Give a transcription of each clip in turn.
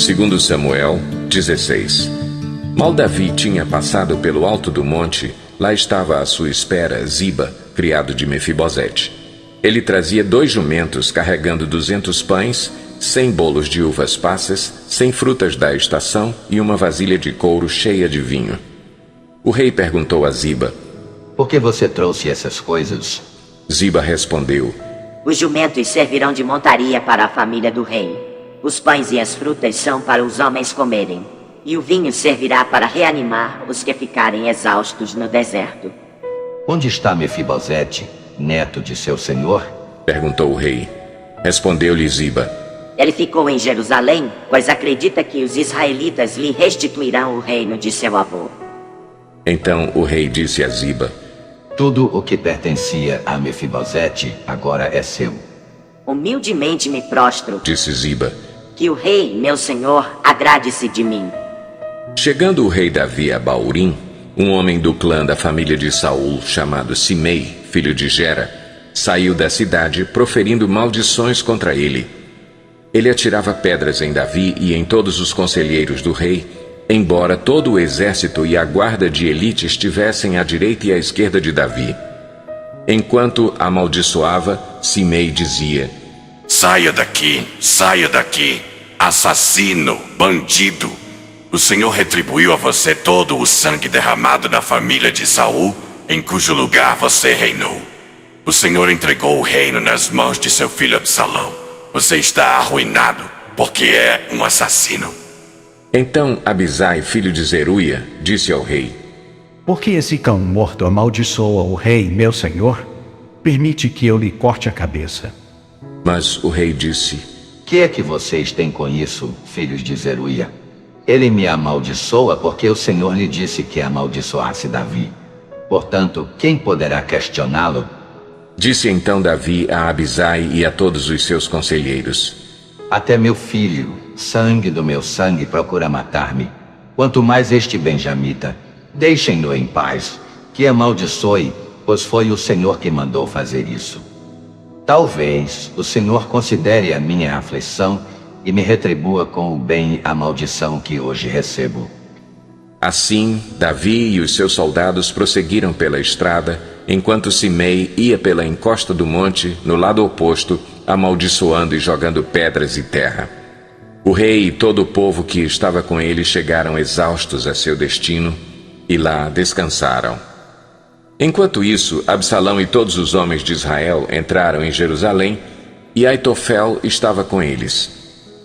Segundo Samuel 16. Mal Davi tinha passado pelo alto do monte, lá estava à sua espera Ziba, criado de Mefibosete. Ele trazia 2 jumentos carregando 200 pães, 100 bolos de uvas passas, 100 frutas da estação e uma vasilha de couro cheia de vinho. O rei perguntou a Ziba: Por que você trouxe essas coisas? Ziba respondeu: Os jumentos servirão de montaria para a família do rei. Os pães e as frutas são para os homens comerem. E o vinho servirá para reanimar os que ficarem exaustos no deserto. Onde está Mefibosete, neto de seu senhor? Perguntou o rei. Respondeu-lhe Ziba: Ele ficou em Jerusalém, pois acredita que os israelitas lhe restituirão o reino de seu avô. Então o rei disse a Ziba: Tudo o que pertencia a Mefibosete agora é seu. Humildemente me prostro. Disse Ziba: Que o rei, meu senhor, agrade-se de mim. Chegando o rei Davi a Baurim, um homem do clã da família de Saul, chamado Simei, filho de Gera, saiu da cidade proferindo maldições contra ele. Ele atirava pedras em Davi e em todos os conselheiros do rei, embora todo o exército e a guarda de elite estivessem à direita e à esquerda de Davi. Enquanto amaldiçoava, Simei dizia: Saia daqui, assassino, bandido. O Senhor retribuiu a você todo o sangue derramado na família de Saul, em cujo lugar você reinou. O Senhor entregou o reino nas mãos de seu filho Absalão. Você está arruinado, porque é um assassino. Então Abisai, filho de Zeruia, disse ao rei: Por que esse cão morto amaldiçoa o rei, meu senhor? Permite que eu lhe corte a cabeça. Mas o rei disse: Que é que vocês têm com isso, filhos de Zeruia? Ele me amaldiçoa porque o Senhor lhe disse que amaldiçoasse Davi. Portanto, quem poderá questioná-lo? Disse então Davi a Abisai e a todos os seus conselheiros: Até meu filho, sangue do meu sangue, procura matar-me. Quanto mais este benjamita. Deixem-no em paz, que amaldiçoe, pois foi o Senhor que mandou fazer isso. Talvez o Senhor considere a minha aflição e me retribua com o bem a maldição que hoje recebo. Assim, Davi e os seus soldados prosseguiram pela estrada, enquanto Simei ia pela encosta do monte, no lado oposto, amaldiçoando e jogando pedras e terra. O rei e todo o povo que estava com ele chegaram exaustos a seu destino e lá descansaram. Enquanto isso, Absalão e todos os homens de Israel entraram em Jerusalém e Aitofel estava com eles.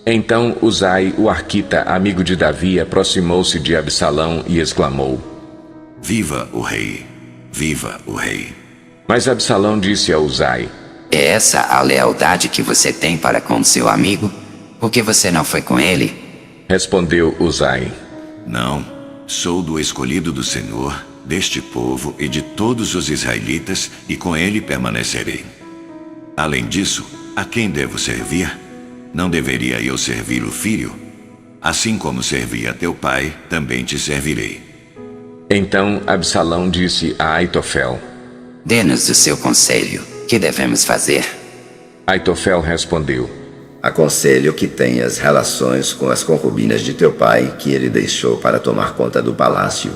Então Uzai, o arquita, amigo de Davi, aproximou-se de Absalão e exclamou: Viva o rei! Viva o rei! Mas Absalão disse a Uzai: É essa a lealdade que você tem para com seu amigo? Por que você não foi com ele? Respondeu Uzai: Não, sou do escolhido do Senhor, deste povo e de todos os israelitas, e com ele permanecerei. Além disso, a quem devo servir? Não deveria eu servir o filho? Assim como servi a teu pai, também te servirei. Então Absalão disse a Aitofel: Dê-nos o seu conselho. Que devemos fazer? Aitofel respondeu: Aconselho que tenhas relações com as concubinas de teu pai, que ele deixou para tomar conta do palácio.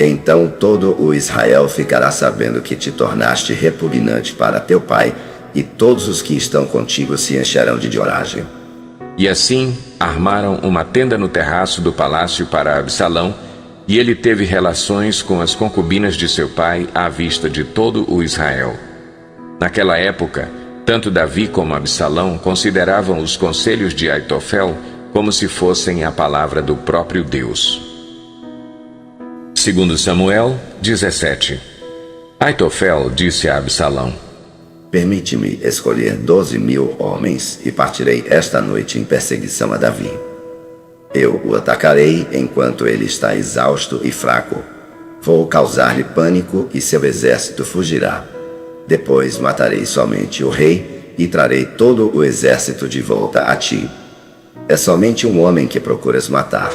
Então todo o Israel ficará sabendo que te tornaste repugnante para teu pai, e todos os que estão contigo se encherão de coragem. E assim armaram uma tenda no terraço do palácio para Absalão, e ele teve relações com as concubinas de seu pai à vista de todo o Israel. Naquela época, tanto Davi como Absalão consideravam os conselhos de Aitofel como se fossem a palavra do próprio Deus. Segundo Samuel 17. Aitofel disse a Absalão: Permite-me escolher 12.000 homens e partirei esta noite em perseguição a Davi. Eu o atacarei enquanto ele está exausto e fraco. Vou causar-lhe pânico e seu exército fugirá. Depois matarei somente o rei e trarei todo o exército de volta a ti. É somente um homem que procuras matar.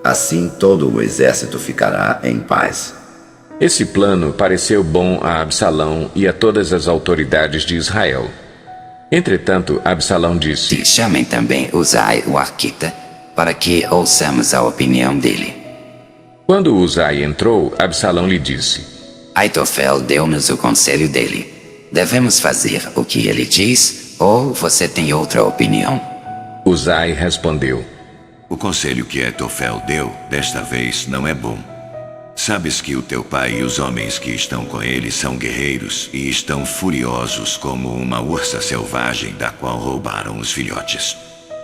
Assim todo o exército ficará em paz. Esse plano pareceu bom a Absalão e a todas as autoridades de Israel. Entretanto, Absalão disse: Chamem também Uzai, o arquita, para que ouçamos a opinião dele. Quando Uzai entrou, Absalão lhe disse: Aitofel deu-nos o conselho dele. Devemos fazer o que ele diz, ou você tem outra opinião? Uzai respondeu: O conselho que Aitofel deu, desta vez, não é bom. Sabes que o teu pai e os homens que estão com ele são guerreiros e estão furiosos como uma ursa selvagem da qual roubaram os filhotes.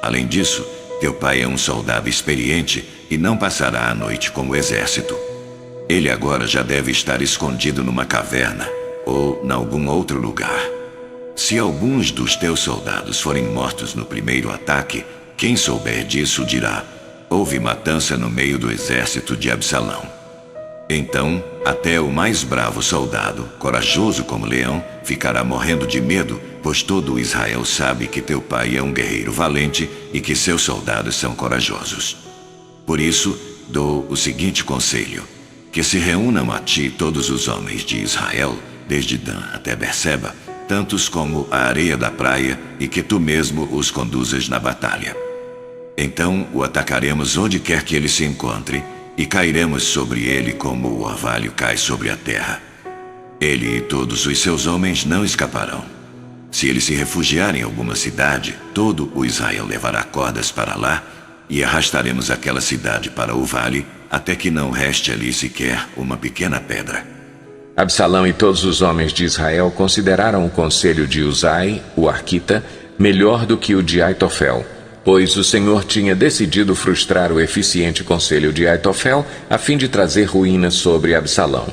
Além disso, teu pai é um soldado experiente e não passará a noite com o exército. Ele agora já deve estar escondido numa caverna ou em algum outro lugar. Se alguns dos teus soldados forem mortos no primeiro ataque, quem souber disso dirá: houve matança no meio do exército de Absalão. Então, até o mais bravo soldado, corajoso como leão, ficará morrendo de medo, pois todo Israel sabe que teu pai é um guerreiro valente e que seus soldados são corajosos. Por isso, dou o seguinte conselho: que se reúnam a ti todos os homens de Israel, desde Dan até Berseba, tantos como a areia da praia, e que tu mesmo os conduzas na batalha. Então o atacaremos onde quer que ele se encontre, e cairemos sobre ele como o orvalho cai sobre a terra. Ele e todos os seus homens não escaparão. Se ele se refugiar em alguma cidade, todo o Israel levará cordas para lá, e arrastaremos aquela cidade para o vale, até que não reste ali sequer uma pequena pedra. Absalão e todos os homens de Israel consideraram o conselho de Uzai, o arquita, melhor do que o de Aitofel, pois o Senhor tinha decidido frustrar o eficiente conselho de Aitofel a fim de trazer ruína sobre Absalão.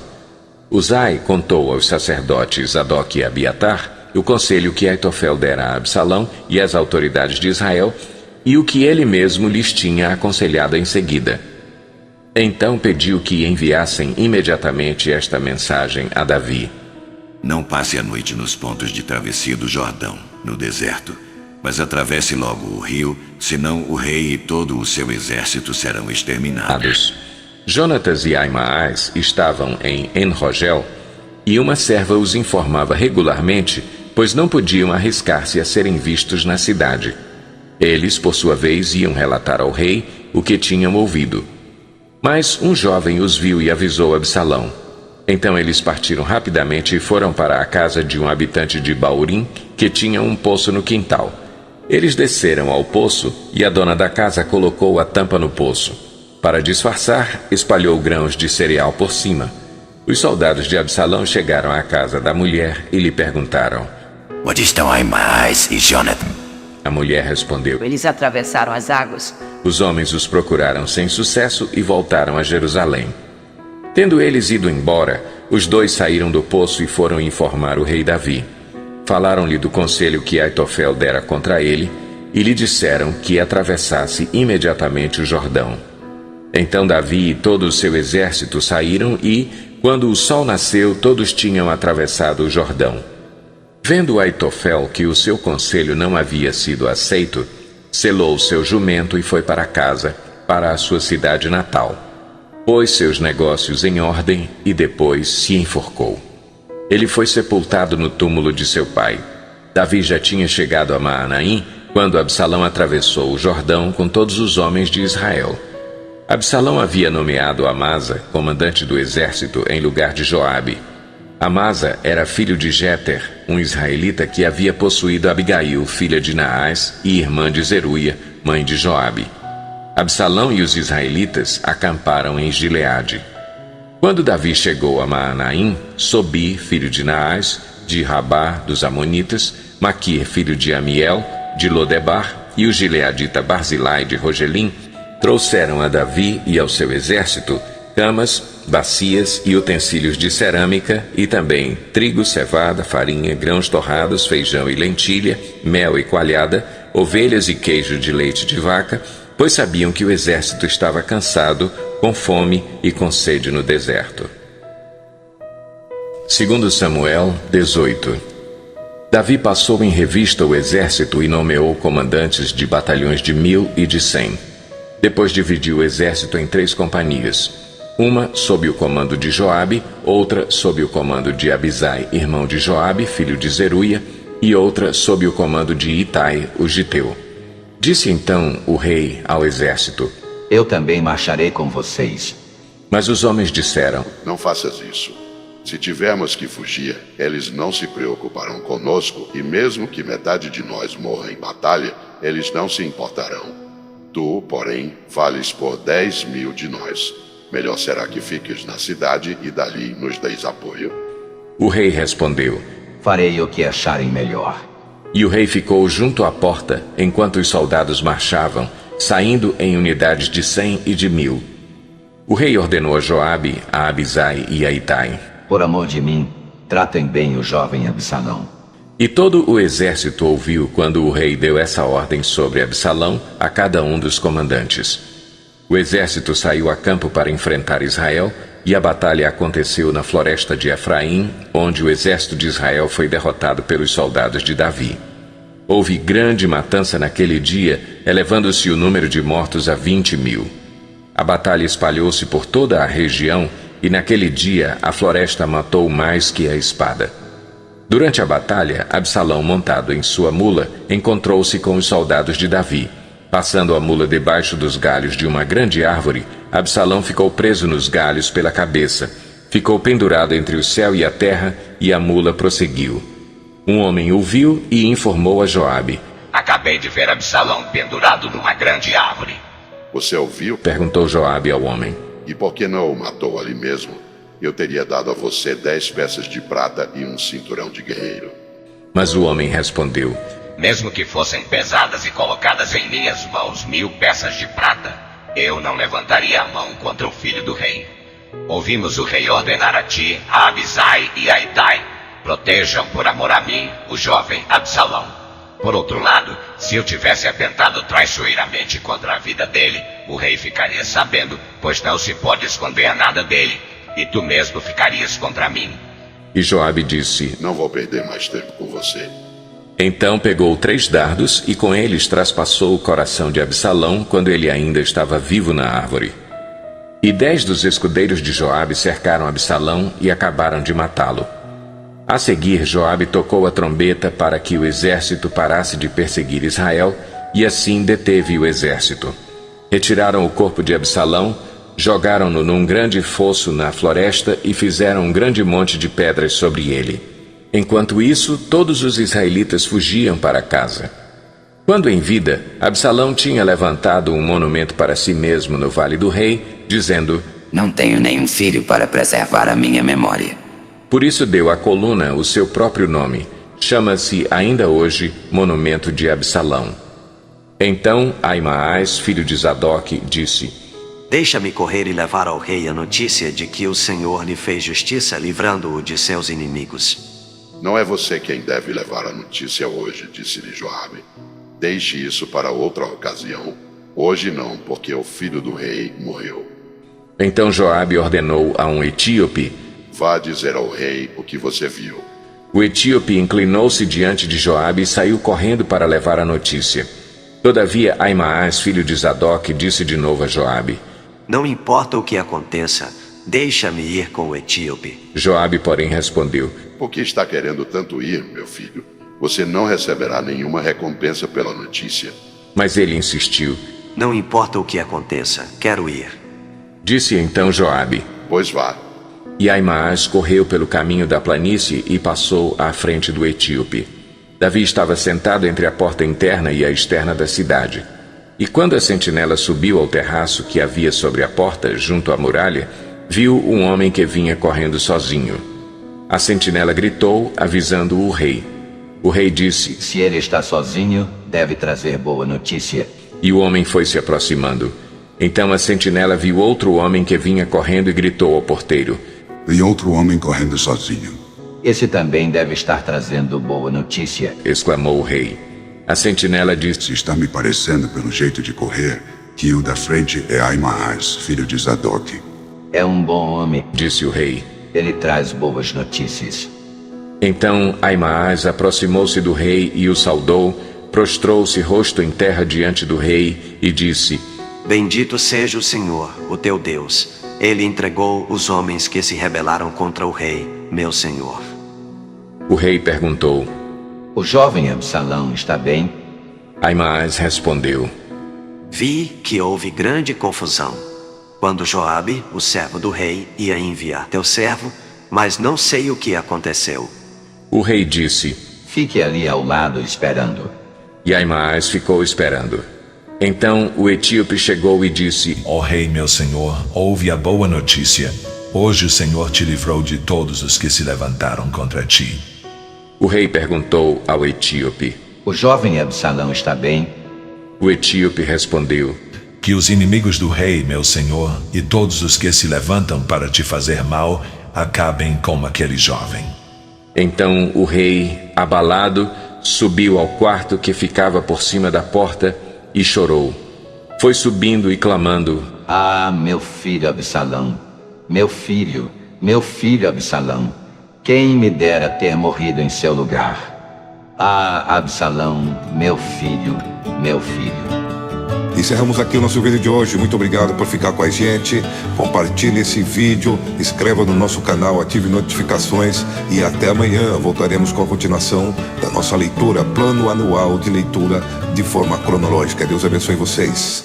Uzai contou aos sacerdotes Zadok e Abiatar o conselho que Aitofel dera a Absalão e às autoridades de Israel, e o que ele mesmo lhes tinha aconselhado em seguida. Então pediu que enviassem imediatamente esta mensagem a Davi: Não passe a noite nos pontos de travessia do Jordão, no deserto, mas atravesse logo o rio, senão o rei e todo o seu exército serão exterminados. Jonatas e Aimaas estavam em En-Rogel, e uma serva os informava regularmente, pois não podiam arriscar-se a serem vistos na cidade. Eles, por sua vez, iam relatar ao rei o que tinham ouvido. Mas um jovem os viu e avisou Absalão. Então eles partiram rapidamente e foram para a casa de um habitante de Baurim, que tinha um poço no quintal. Eles desceram ao poço e a dona da casa colocou a tampa no poço. Para disfarçar, espalhou grãos de cereal por cima. Os soldados de Absalão chegaram à casa da mulher e lhe perguntaram: Onde estão Aimaas e Jonathan? A mulher respondeu: Eles atravessaram as águas. Os homens os procuraram sem sucesso e voltaram a Jerusalém. Tendo eles ido embora, os dois saíram do poço e foram informar o rei Davi. Falaram-lhe do conselho que Aitofel dera contra ele e lhe disseram que atravessasse imediatamente o Jordão. Então Davi e todo o seu exército saíram e, quando o sol nasceu, todos tinham atravessado o Jordão. Vendo Aitofel que o seu conselho não havia sido aceito, selou seu jumento e foi para casa, para a sua cidade natal. Pôs seus negócios em ordem e depois se enforcou. Ele foi sepultado no túmulo de seu pai. Davi já tinha chegado a Maanaim quando Absalão atravessou o Jordão com todos os homens de Israel. Absalão havia nomeado Amasa, comandante do exército, em lugar de Joabe. Amasa era filho de Jéter, um israelita que havia possuído Abigail, filha de Naás e irmã de Zeruia, mãe de Joabe. Absalão e os israelitas acamparam em Gileade. Quando Davi chegou a Maanaim, Sobi, filho de Naás, de Rabá dos Amonitas, Maquir, filho de Amiel, de Lodebar, e o gileadita Barzilai de Rogelim, trouxeram a Davi e ao seu exército camas, bacias e utensílios de cerâmica, e também trigo, cevada, farinha, grãos torrados, feijão e lentilha, mel e coalhada, ovelhas e queijo de leite de vaca, pois sabiam que o exército estava cansado, com fome e com sede no deserto. 2 Samuel 18. Davi passou em revista o exército e nomeou comandantes de batalhões de 1000 e de 100. Depois dividiu o exército em 3 companhias, uma sob o comando de Joabe, outra sob o comando de Abisai, irmão de Joabe, filho de Zeruia, e outra sob o comando de Itai, o Giteu. Disse então o rei ao exército: Eu também marcharei com vocês. Mas os homens disseram: Não faças isso. Se tivermos que fugir, eles não se preocuparão conosco, e mesmo que metade de nós morra em batalha, eles não se importarão. Tu, porém, vales por 10.000 de nós. Melhor será que fiques na cidade e dali nos deis apoio. O rei respondeu: Farei o que acharem melhor. E o rei ficou junto à porta, enquanto os soldados marchavam, saindo em unidades de 100 e de 1.000. O rei ordenou a Joabe, a Abisai e a Itai: Por amor de mim, tratem bem o jovem Absalão. E todo o exército ouviu quando o rei deu essa ordem sobre Absalão a cada um dos comandantes. O exército saiu a campo para enfrentar Israel, e a batalha aconteceu na floresta de Efraim, onde o exército de Israel foi derrotado pelos soldados de Davi. Houve grande matança naquele dia, elevando-se o número de mortos a 20.000. A batalha espalhou-se por toda a região, e naquele dia a floresta matou mais que a espada. Durante a batalha, Absalão, montado em sua mula, encontrou-se com os soldados de Davi. Passando a mula debaixo dos galhos de uma grande árvore, Absalão ficou preso nos galhos pela cabeça. Ficou pendurado entre o céu e a terra, e a mula prosseguiu. Um homem o viu e informou a Joabe: Acabei de ver Absalão pendurado numa grande árvore. Você ouviu? Perguntou Joabe ao homem. E por que não o matou ali mesmo? Eu teria dado a você 10 peças de prata e um cinturão de guerreiro. Mas o homem respondeu: Mesmo que fossem pesadas e colocadas em minhas mãos 1.000 peças de prata, eu não levantaria a mão contra o filho do rei. Ouvimos o rei ordenar a ti, a Abisai e a Itai: protejam por amor a mim o jovem Absalão. Por outro lado, se eu tivesse atentado traiçoeiramente contra a vida dele, o rei ficaria sabendo, pois não se pode esconder nada dele, e tu mesmo ficarias contra mim. E Joabe disse: Não vou perder mais tempo com você. Então pegou 3 dardos e com eles traspassou o coração de Absalão quando ele ainda estava vivo na árvore. E 10 dos escudeiros de Joabe cercaram Absalão e acabaram de matá-lo. A seguir, Joabe tocou a trombeta para que o exército parasse de perseguir Israel, e assim deteve o exército. Retiraram o corpo de Absalão, jogaram-no num grande fosso na floresta e fizeram um grande monte de pedras sobre ele. Enquanto isso, todos os israelitas fugiam para casa. Quando em vida, Absalão tinha levantado um monumento para si mesmo no Vale do Rei, dizendo: Não tenho nenhum filho para preservar a minha memória. Por isso deu à coluna o seu próprio nome. Chama-se ainda hoje Monumento de Absalão. Então Aimaas, filho de Zadok, disse: Deixa-me correr e levar ao rei a notícia de que o Senhor lhe fez justiça, livrando-o de seus inimigos. Não é você quem deve levar a notícia hoje, disse-lhe Joabe. Deixe isso para outra ocasião. Hoje não, porque o filho do rei morreu. Então Joabe ordenou a um etíope: Vá dizer ao rei o que você viu. O etíope inclinou-se diante de Joabe e saiu correndo para levar a notícia. Todavia Aimaas, filho de Zadok, disse de novo a Joabe: Não importa o que aconteça, deixa-me ir com o etíope. Joabe, porém, respondeu: Por que está querendo tanto ir, meu filho? Você não receberá nenhuma recompensa pela notícia. Mas ele insistiu: Não importa o que aconteça, quero ir. Disse então Joabe: Pois vá. E Aimaas correu pelo caminho da planície e passou à frente do etíope. Davi estava sentado entre a porta interna e a externa da cidade. E quando a sentinela subiu ao terraço que havia sobre a porta, junto à muralha, viu um homem que vinha correndo sozinho. A sentinela gritou, avisando o rei. O rei disse: Se ele está sozinho, deve trazer boa notícia. E o homem foi se aproximando. Então a sentinela viu outro homem que vinha correndo e gritou ao porteiro: Vi outro homem correndo sozinho. Esse também deve estar trazendo boa notícia, exclamou o rei. A sentinela disse: Está me parecendo, pelo jeito de correr, que o da frente é Aimaas, filho de Zadok. É um bom homem, disse o rei. Ele traz boas notícias. Então Aimaas aproximou-se do rei e o saudou, prostrou-se rosto em terra diante do rei e disse: Bendito seja o Senhor, o teu Deus. Ele entregou os homens que se rebelaram contra o rei, meu senhor. O rei perguntou: O jovem Absalão está bem? Aimaas respondeu: Vi que houve grande confusão, quando Joabe, o servo do rei, ia enviar teu servo, mas não sei o que aconteceu. O rei disse: Fique ali ao lado esperando. E Aimaas ficou esperando. Então o etíope chegou e disse: Ó rei, meu senhor, ouve a boa notícia. Hoje o Senhor te livrou de todos os que se levantaram contra ti. O rei perguntou ao etíope: O jovem Absalão está bem? O etíope respondeu: Que os inimigos do rei, meu senhor, e todos os que se levantam para te fazer mal, acabem como aquele jovem. Então o rei, abalado, subiu ao quarto que ficava por cima da porta e chorou. Foi subindo e clamando: Ah, meu filho Absalão! Meu filho Absalão! Quem me dera ter morrido em seu lugar! Ah, Absalão, meu filho! Encerramos aqui o nosso vídeo de hoje. Muito obrigado por ficar com a gente. Compartilhe esse vídeo, inscreva no nosso canal, ative notificações e até amanhã voltaremos com a continuação da nossa leitura, plano anual de leitura de forma cronológica. Deus abençoe vocês.